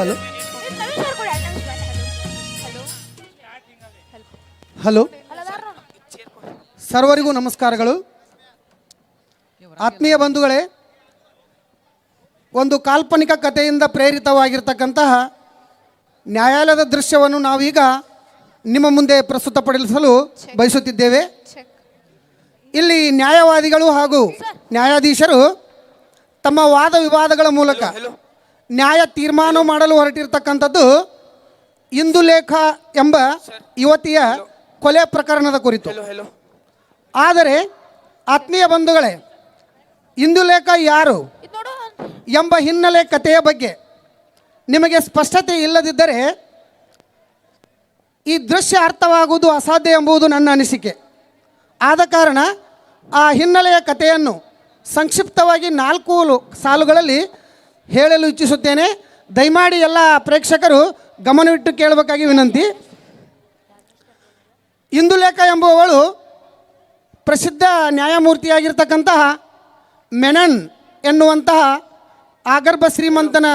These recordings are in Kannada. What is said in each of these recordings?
ಹಲೋ ಹಲೋ ಸರ್ವರಿಗೂ ನಮಸ್ಕಾರಗಳು. ಆತ್ಮೀಯ ಬಂಧುಗಳೇ, ಒಂದು ಕಾಲ್ಪನಿಕ ಕಥೆಯಿಂದ ಪ್ರೇರಿತವಾಗಿರ್ತಕ್ಕಂತಹ ನ್ಯಾಯಾಲಯದ ದೃಶ್ಯವನ್ನು ನಾವೀಗ ನಿಮ್ಮ ಮುಂದೆ ಪ್ರಸ್ತುತಪಡಿಸಲು ಬಯಸುತ್ತಿದ್ದೇವೆ. ಇಲ್ಲಿ ನ್ಯಾಯವಾದಿಗಳು ಹಾಗೂ ನ್ಯಾಯಾಧೀಶರು ತಮ್ಮ ವಾದ ವಿವಾದಗಳ ಮೂಲಕ ನ್ಯಾಯ ತೀರ್ಮಾನ ಮಾಡಲು ಹೊರಟಿರ್ತಕ್ಕಂಥದ್ದು ಇಂದುಲೇಖ ಎಂಬ ಯುವತಿಯ ಕೊಲೆ ಪ್ರಕರಣದ ಕುರಿತು. ಆದರೆ ಆತ್ಮೀಯ ಬಂಧುಗಳೇ, ಇಂದುಲೇಖ ಯಾರು ಎಂಬ ಹಿನ್ನೆಲೆ ಕಥೆಯ ಬಗ್ಗೆ ನಿಮಗೆ ಸ್ಪಷ್ಟತೆ ಇಲ್ಲದಿದ್ದರೆ ಈ ದೃಶ್ಯ ಅರ್ಥವಾಗುವುದು ಅಸಾಧ್ಯ ಎಂಬುದು ನನ್ನ ಅನಿಸಿಕೆ. ಆದ ಕಾರಣ ಆ ಹಿನ್ನೆಲೆಯ ಕಥೆಯನ್ನು ಸಂಕ್ಷಿಪ್ತವಾಗಿ 4 ಸಾಲುಗಳಲ್ಲಿ ಹೇಳಲು ಇಚ್ಛಿಸುತ್ತೇನೆ. ದಯಮಾಡಿ ಎಲ್ಲ ಪ್ರೇಕ್ಷಕರು ಗಮನವಿಟ್ಟು ಕೇಳಬೇಕಾಗಿ ವಿನಂತಿ. ಇಂದುಲೇಖ ಎಂಬುವವಳು ಪ್ರಸಿದ್ಧ ನ್ಯಾಯಮೂರ್ತಿಯಾಗಿರ್ತಕ್ಕಂತಹ ಮೆನನ್ ಎನ್ನುವಂತಹ ಆಗರ್ಭ ಶ್ರೀಮಂತನ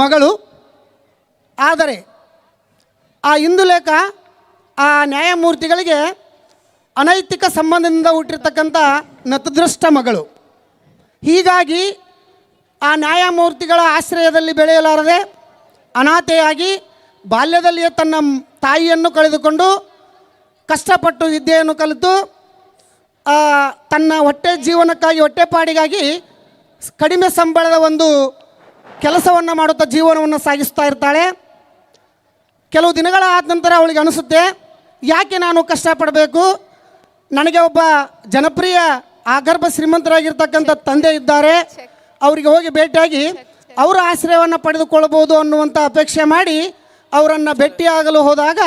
ಮಗಳು. ಆದರೆ ಆ ಇಂದುಲೇಖ ಆ ನ್ಯಾಯಮೂರ್ತಿಗಳಿಗೆ ಅನೈತಿಕ ಸಂಬಂಧದಿಂದ ಹುಟ್ಟಿರ್ತಕ್ಕಂಥ ನತದೃಷ್ಟ ಮಗಳು. ಹೀಗಾಗಿ ಆ ನ್ಯಾಯಮೂರ್ತಿಗಳ ಆಶ್ರಯದಲ್ಲಿ ಬೆಳೆಯಲಾರದೆ ಅನಾಥೆಯಾಗಿ ಬಾಲ್ಯದಲ್ಲಿಯೇ ತನ್ನ ತಾಯಿಯನ್ನು ಕಳೆದುಕೊಂಡು ಕಷ್ಟಪಟ್ಟು ವಿದ್ಯೆಯನ್ನು ಕಲಿತು ತನ್ನ ಹೊಟ್ಟೆ ಜೀವನಕ್ಕಾಗಿ ಹೊಟ್ಟೆಪಾಡಿಗಾಗಿ ಕಡಿಮೆ ಸಂಬಳದ ಒಂದು ಕೆಲಸವನ್ನು ಮಾಡುತ್ತಾ ಜೀವನವನ್ನು ಸಾಗಿಸ್ತಾ ಇರ್ತಾಳೆ. ಕೆಲವು ದಿನಗಳ ಆದ ನಂತರ ಅವಳಿಗೆ ಅನಿಸುತ್ತೆ, ಯಾಕೆ ನಾನು ಕಷ್ಟಪಡಬೇಕು, ನನಗೆ ಒಬ್ಬ ಜನಪ್ರಿಯ ಆಗರ್ಭ ಶ್ರೀಮಂತರಾಗಿರ್ತಕ್ಕಂಥ ತಂದೆ ಇದ್ದಾರೆ, ಅವರಿಗೆ ಹೋಗಿ ಭೇಟಿಯಾಗಿ ಅವರ ಆಶ್ರಯವನ್ನು ಪಡೆದುಕೊಳ್ಳಬಹುದು ಅನ್ನುವಂಥ ಅಪೇಕ್ಷೆ ಮಾಡಿ ಅವರನ್ನು ಭೇಟಿಯಾಗಲು ಹೋದಾಗ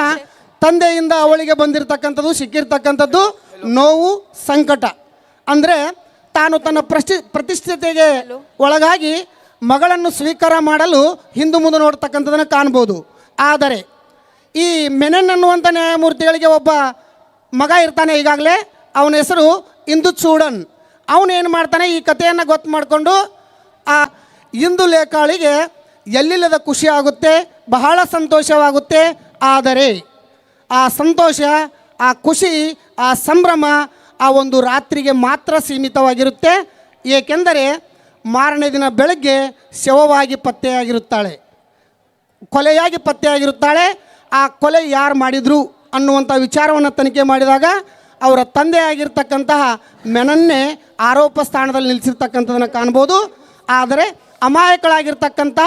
ತಂದೆಯಿಂದ ಅವಳಿಗೆ ಬಂದಿರತಕ್ಕಂಥದ್ದು ಸಿಕ್ಕಿರ್ತಕ್ಕಂಥದ್ದು ನೋವು, ಸಂಕಟ. ಅಂದರೆ ತಾನು ತನ್ನ ಪ್ರತಿಷ್ಠತೆಗೆ ಒಳಗಾಗಿ ಮಗಳನ್ನು ಸ್ವೀಕಾರ ಮಾಡಲು ಹಿಂದು ಮುಂದೆ ನೋಡ್ತಕ್ಕಂಥದ್ದನ್ನು ಕಾಣ್ಬೋದು. ಆದರೆ ಈ ಮೆನನ್ ಅನ್ನುವಂಥ ನ್ಯಾಯಮೂರ್ತಿಗಳಿಗೆ ಒಬ್ಬ ಮಗ ಇರ್ತಾನೆ ಈಗಾಗಲೇ, ಅವನ ಹೆಸರು ಇಂದುಚೂಡನ್. ಅವನೇನು ಮಾಡ್ತಾನೆ, ಈ ಕಥೆಯನ್ನು ಗೊತ್ತು ಮಾಡಿಕೊಂಡು ಆ ಇಂದುಲೇಖಳಿಗೆ ಎಲ್ಲಿಲ್ಲದ ಖುಷಿ ಆಗುತ್ತೆ, ಬಹಳ ಸಂತೋಷವಾಗುತ್ತೆ. ಆದರೆ ಆ ಸಂತೋಷ, ಆ ಖುಷಿ, ಆ ಸಂಭ್ರಮ ಆ ಒಂದು ರಾತ್ರಿಗೆ ಮಾತ್ರ ಸೀಮಿತವಾಗಿರುತ್ತೆ. ಏಕೆಂದರೆ ಮಾರನೇ ದಿನ ಬೆಳಗ್ಗೆ ಶವವಾಗಿ ಪತ್ತೆಯಾಗಿರುತ್ತಾಳೆ, ಕೊಲೆಯಾಗಿ ಪತ್ತೆಯಾಗಿರುತ್ತಾಳೆ. ಆ ಕೊಲೆ ಯಾರು ಮಾಡಿದರು ಅನ್ನುವಂಥ ವಿಚಾರವನ್ನು ತನಿಖೆ ಮಾಡಿದಾಗ ಅವರ ತಂದೆಯಾಗಿರ್ತಕ್ಕಂತಹ ಮೆನನ್ನೇ ಆರೋಪ ಸ್ಥಾನದಲ್ಲಿ ನಿಲ್ಲಿಸಿರ್ತಕ್ಕಂಥದ್ದನ್ನು ಕಾಣ್ಬೋದು. ಆದರೆ ಅಮಾಯಕಳಾಗಿರ್ತಕ್ಕಂಥ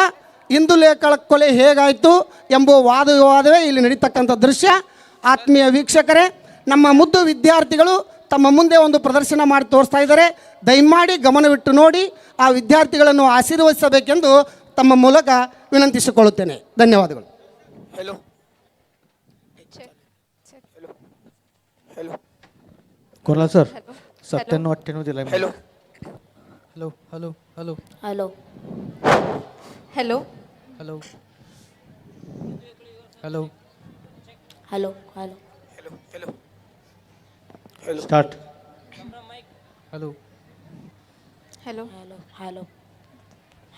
ಇಂದುಲೇಖಳ ಕೊಲೆ ಹೇಗಾಯಿತು ಎಂಬ ವಾದ ವಿವಾದವೇ ಇಲ್ಲಿ ನಡೀತಕ್ಕಂಥ ದೃಶ್ಯ. ಆತ್ಮೀಯ ವೀಕ್ಷಕರೇ, ನಮ್ಮ ಮುದ್ದು ವಿದ್ಯಾರ್ಥಿಗಳು ತಮ್ಮ ಮುಂದೆ ಒಂದು ಪ್ರದರ್ಶನ ಮಾಡಿ ತೋರಿಸ್ತಾ ಇದ್ದಾರೆ. ದಯಮಾಡಿ ಗಮನವಿಟ್ಟು ನೋಡಿ ಆ ವಿದ್ಯಾರ್ಥಿಗಳನ್ನು ಆಶೀರ್ವದಿಸಬೇಕೆಂದು ತಮ್ಮ ಮೂಲಕ ವಿನಂತಿಸಿಕೊಳ್ಳುತ್ತೇನೆ. ಧನ್ಯವಾದಗಳು. ಹಲೋ ಕೊರಲ ಸರ್, ಸತ್ಯನೂ ಹೊಟ್ಟೆನುವುದಿಲ್ಲ. Hello hello hello hello hello hello hello hello hello hello hello hello hello start. Hello hello hello hello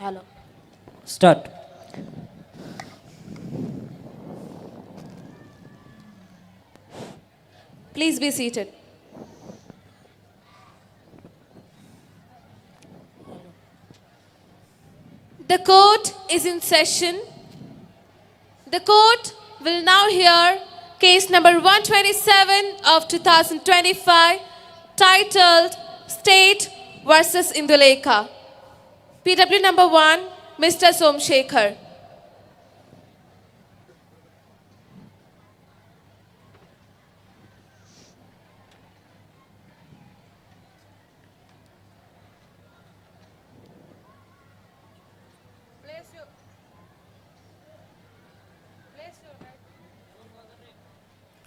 hello start. Please be seated. The court is in session. The court will now hear case number 127 of 2025 titled State versus Indulekha. PW number 1, Mr. Somshekhar.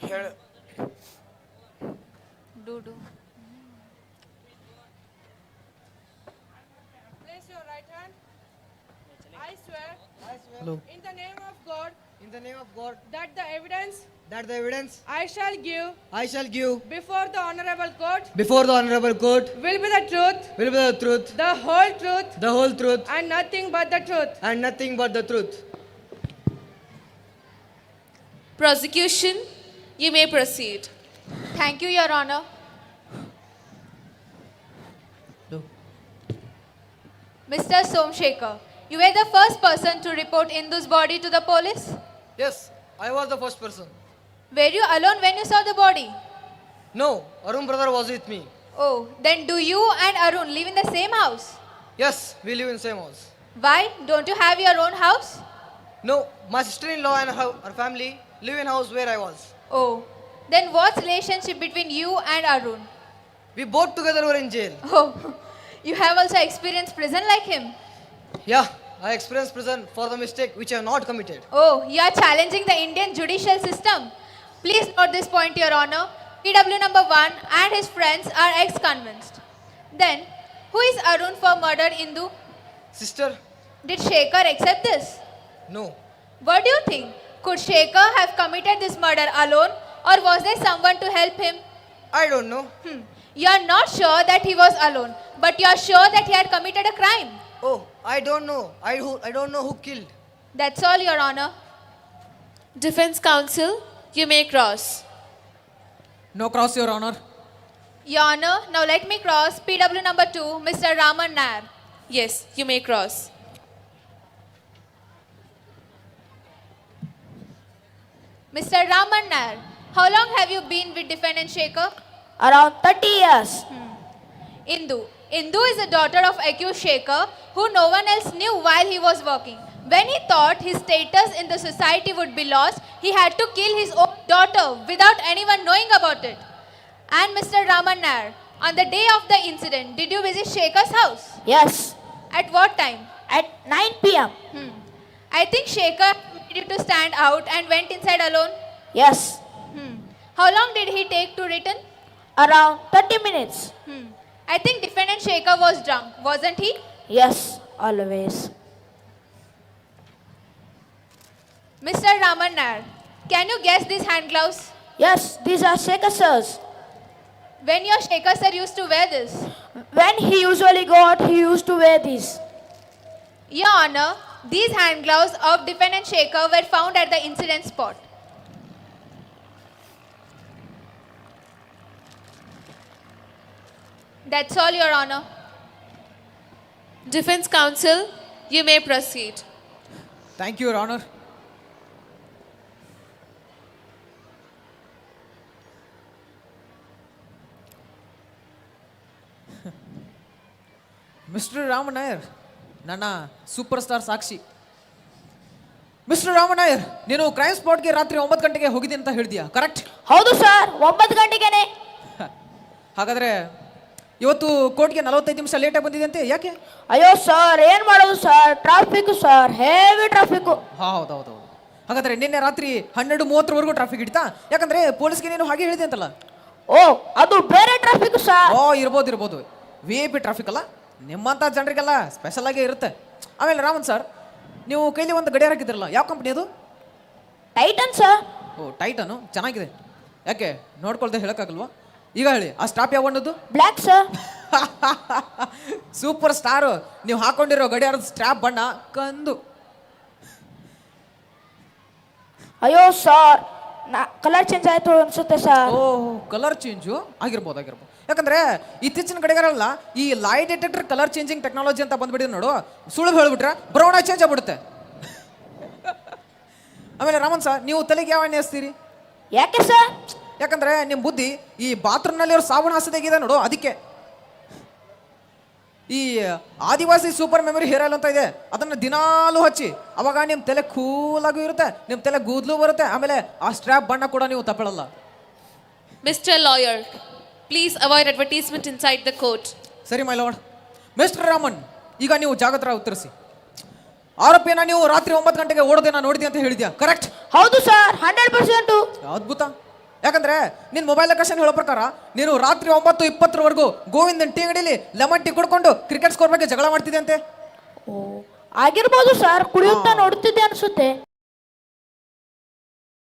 ಹೇಳ Dudu. Place your right hand. I swear hello in the name of God In the name of God, that the evidence that the evidence I shall give I shall give before the honorable court before the honorable court will be the truth, will be the truth, the whole truth, the whole truth, and nothing but the truth. and nothing but the truth. Prosecution, you may proceed. Thank you, Your Honor. Hello. Mr. Somshekhar, you were the first person to report Indu's body to the police. Yes, I was the first person. Were you alone when you saw the body? No, Arun brother was with me. Oh, then do you and Arun live in the same house? Yes, we live in same house. Why? Don't you have your own house? No, my sister-in-law and her family live in house where I was. Oh, then what's relationship between you and Arun? We both together were in jail. Oh, you have also experienced prison like him. Yeah, I experienced prison for the mistake which I have not committed. Oh, you are challenging the Indian judicial system. Please note this point, Your Honor. PW number 1 and his friends are ex-convinced. Then, who is Arun for murder Indu? Sister, Did Shekhar accept this? no. What do you think? Could Shekhar have committed this murder alone, or was there someone to help him? I don't know. You are not sure that he was alone, but you are sure that he had committed a crime. Oh, I don't know. I don't know who killed. That's all, Your Honor. Defense counsel, you may cross. No cross, Your Honor. Your Honor, now let me cross PW number 2, Mr. Raman Nair. Yes, you may cross. Mr. Raman Nair, how long have you been with defendant Shekhar? Around 30 years. Indu. Indu is the daughter of accused Shekhar, who no one else knew while he was working. When he thought his status in the society would be lost, he had to kill his own daughter without anyone knowing about it. And Mr. Raman Nair, on the day of the incident, did you visit Shekhar's house? Yes. At what time? At 9 p.m. I think Shekhar made you to stand out and went inside alone. Yes. How long did he take to return? Around 30 minutes. I think defendant Shekhar was drunk, wasn't he? Yes, always. Mr. Raman Nair, can you guess these hand gloves? Yes, these are Shekhar sirs. When your Shekhar sir used to wear this? When he usually go out, he used to wear these. Your Honor, these hand gloves of defendant Shekhar were found at the incident spot. That's all, Your Honor. Defense counsel, you may proceed. Thank you, Your Honor. Mister Ramanayar, ನನ್ನ ಸೂಪರ್ ಸ್ಟಾರ್ ಸಾಕ್ಷಿ. ಮಿಸ್ಟರ್ ರಾಮನಾಯರ್, ನೀನು ಕ್ರೈಮ್ ಸ್ಪಾಟ್ಗೆ ರಾತ್ರಿ 9 ಗಂಟೆಗೆ ಹೋಗಿದ್ದೀನಿ ಅಂತ ಹೇಳಿದ್ಯಾ, ಕರೆಕ್ಟ್? ಹೌದು ಸರ್, 9 ಗಂಟೆಗೆನೆ. ಹಾಗಾದರೆ ಇವತ್ತು ಕೋರ್ಟ್ಗೆ 45 ನಿಮಿಷ ಲೇಟಾಗಿ ಬಂದಿದೆ ಯಾಕೆ? ಅಯ್ಯೋ ಸರ್, ಏನ್ ಮಾಡೋದು sir, traffic sir, heavy traffic. ಹೌದೌದು. ಹಾಗಾದರೆ ನಿನ್ನೆ ರಾತ್ರಿ 12:30ವರೆಗೂ ಟ್ರಾಫಿಕ್ ಹಿಡಿತಾ? ಯಾಕಂದ್ರೆ ಪೊಲೀಸ್ಗೆ ನೀನು ಹಾಗೆ ಹೇಳಿದೆ ಅಂತಲ್ಲ? ಓ, ಅದು ಬೇರೆ ಟ್ರಾಫಿಕ್ ಸರ್. ಓ, ಇರ್ಬೋದು. VIP ಟ್ರಾಫಿಕ್ ಅಲ್ಲ, ನಿಮ್ಮಂಥ ಜನರಿಗೆಲ್ಲ ಸ್ಪೆಷಲ್ ಆಗೇ ಇರುತ್ತೆ. ಆಮೇಲೆ ರಾಮನ್ ಸರ್, ನೀವು ಕೈಲಿ ಒಂದು ಗಡಿಯಾರ ಹಾಕಿದ್ರಲ್ಲ, ಯಾವ ಕಂಪ್ನಿ ಅದು? Tighten sir. ಓ, ಟೈಟನು ಚೆನ್ನಾಗಿದೆ. ಯಾಕೆ ನೋಡ್ಕೊಳ್ದೆ ಹೇಳೋಕ್ಕಾಗಲ್ವಾ? ಈಗ ಹೇಳಿ, ಆ ಸ್ಟಾಪ್ ಯಾವ ಬಣ್ಣದ್ದು? Black sir. ಸೂಪರ್ ಸ್ಟಾರು, ನೀವು ಹಾಕೊಂಡಿರೋ ಗಡಿಯಾರದ ಸ್ಟ್ರಾಪ್ ಬಣ್ಣ ಕಂದು. ಅಯ್ಯೋ ಸರ್, ಕಲರ್ ಚೇಂಜ್ ಆಯ್ತು ಅನ್ಸುತ್ತೆ ಸರ್. ಓ, ಕಲರ್ ಚೇಂಜು ಆಗಿರ್ಬೋದು. ಯಾಕಂದ್ರೆ ಇತ್ತೀಚಿನ ಕಡೆಗಳೆಲ್ಲ ಈ ಲೈ ಡಿಟೆಕ್ಟರ್ ಕಲರ್ ಚೇಂಜಿಂಗ್ ಟೆಕ್ನಾಲಜಿ ಅಂತ ಬಂದ್ಬಿಟ್ಟಿದೆ ನೋಡು. ಸುಳ್ಳು ಹೇಳ್ಬಿಟ್ರೆ ಬ್ರೌನ್ ಆಗಿ ಚೇಂಜ್ ಆಗ್ಬಿಡುತ್ತೆ. ಆಮೇಲೆ ರಾಮನ್ ಸರ್, ನೀವು ತಲೆಗೆ ಯಾವ ಎಣ್ಣೆ ಹಚ್ತೀರಿ? ಯಾಕೆ ಸರ್? ಯಾಕಂದ್ರೆ ನಿಮ್ಮ ಬುದ್ಧಿ ಈ ಬಾತ್ರೂಮ್ನಲ್ಲಿ ಅವ್ರು ಸಾಬೂನು ಹಸದಾಗಿದೆ ನೋಡು, ಅದಕ್ಕೆ. ಈ ಆದಿವಾಸಿ ಸೂಪರ್ ಮೆಮೊರಿ ಹೇರ್ ಆಯಿಲ್ ಅಂತ ಇದೆ, ಅದನ್ನು ದಿನಾಲೂ ಹಚ್ಚಿ, ಅವಾಗ ನಿಮ್ಮ ತಲೆ ಕೂಲಾಗೂ ಇರುತ್ತೆ, ನಿಮ್ಮ ತಲೆ ಕೂದಲು ಬರುತ್ತೆ, ಆಮೇಲೆ ಆ ಸ್ಟ್ರಾಪ್ ಬಣ್ಣ ಕೂಡ ನೀವು ತಪ್ಪಳಲ್ಲ. Mr. Lawyer, please avoid advertisement inside the court. ಸರಿ ಮೈ ಲಾರ್ಡ್. ಮಿಸ್ಟರ್ ರಾಮನ್, ಈಗ ನೀವು ಜಾಗತ್ರ ಉತ್ತರಿಸಿ. ಆರೋಪಿಯನ್ನ ನೀವು ರಾತ್ರಿ 9 ಗಂಟೆಗೆ ಓಡೋದೇನ ನೋಡಿದೆ ಅಂತ ಹೇಳಿದ್ಯಾ, ಕರೆಕ್ಟ್? ಹೌದು ಸರ್, 100%. ಅದ್ಭುತ. ಯಾಕಂದ್ರೆ ನಿನ್ನ ಮೊಬೈಲ್ ಲೊಕೇಶನ್ ಹೇಳೋ ಪ್ರಕಾರ ನೀನು ರಾತ್ರಿ 9:20ವರೆಗೂ ಗೋವಿಂದನ್ ಟೀ ಅಂಗಡಿಲಿ ಲೆಮನ್ ಟೀ ಕುಡ್ಕೊಂಡು ಕ್ರಿಕೆಟ್ ಸ್ಕೋರ್ ಬಗ್ಗೆ ಜಗಳ ಮಾಡ್ತಿದ್ದೆ ಅಂತೆ. ಆಗಿರ್ಬೋದು ಸರ್, ಕುಡಿಯುತ್ತಾ ನೋಡುತ್ತಿದ್ದೆ ಅನ್ಸುತ್ತೆ.